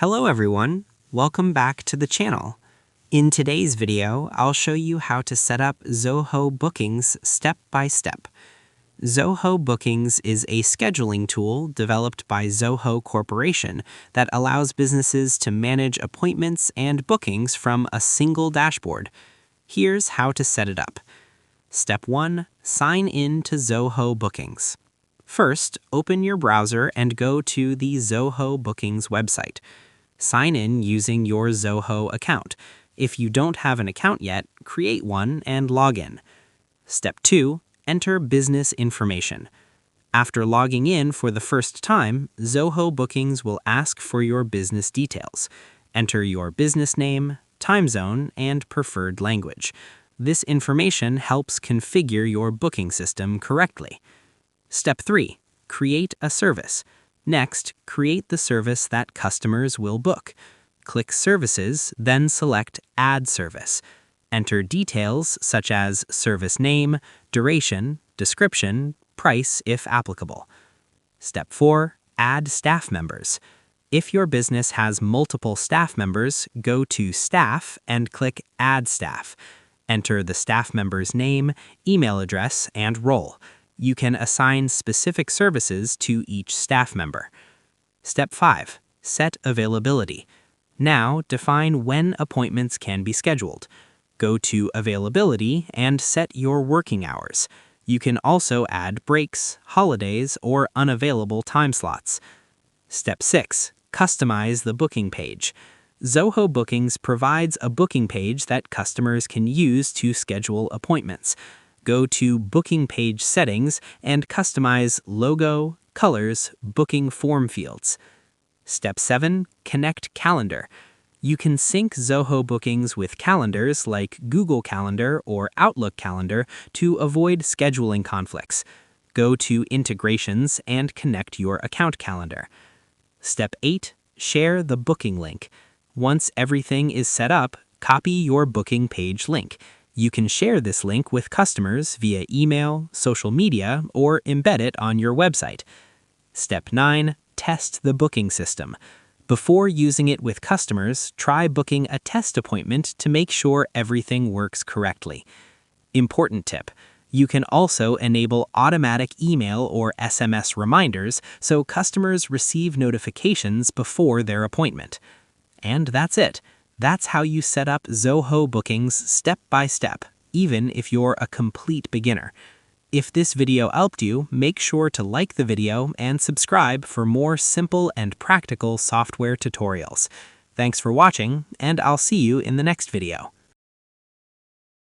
Hello everyone, welcome back to the channel. In today's video, I'll show you how to set up Zoho Bookings step by step. Zoho Bookings is a scheduling tool developed by Zoho Corporation that allows businesses to manage appointments and bookings from a single dashboard. Here's how to set it up. Step 1. Sign in to Zoho Bookings. First, open your browser and go to the Zoho Bookings website. Sign in using your Zoho account. If you don't have an account yet, create one and log in. Step 2. Enter business information. After logging in for the first time, Zoho Bookings will ask for your business details. Enter your business name, time zone, and preferred language. This information helps configure your booking system correctly. Step 3. Create a service. Next, create the service that customers will book. Click Services, then select Add Service. Enter details such as service name, duration, description, price if applicable. Step 4. Add staff members. If your business has multiple staff members, go to Staff and click Add Staff. Enter the staff member's name, email address, and role. You can assign specific services to each staff member. Step 5. Set availability. Now, define when appointments can be scheduled. Go to Availability and set your working hours. You can also add breaks, holidays, or unavailable time slots. Step 6. Customize the booking page. Zoho Bookings provides a booking page that customers can use to schedule appointments. Go to Booking Page Settings and customize logo, colors, booking form fields. Step 7. Connect Calendar. You can sync Zoho Bookings with calendars like Google Calendar or Outlook Calendar to avoid scheduling conflicts. Go to Integrations and connect your account calendar. Step 8. Share the booking link. Once everything is set up, copy your booking page link. You can share this link with customers via email, social media, or embed it on your website. Step 9. Test the booking system. Before using it with customers, try booking a test appointment to make sure everything works correctly. Important tip: you can also enable automatic email or SMS reminders so customers receive notifications before their appointment. And that's it. That's how you set up Zoho Bookings step by step, even if you're a complete beginner. If this video helped you, make sure to like the video and subscribe for more simple and practical software tutorials. Thanks for watching, and I'll see you in the next video.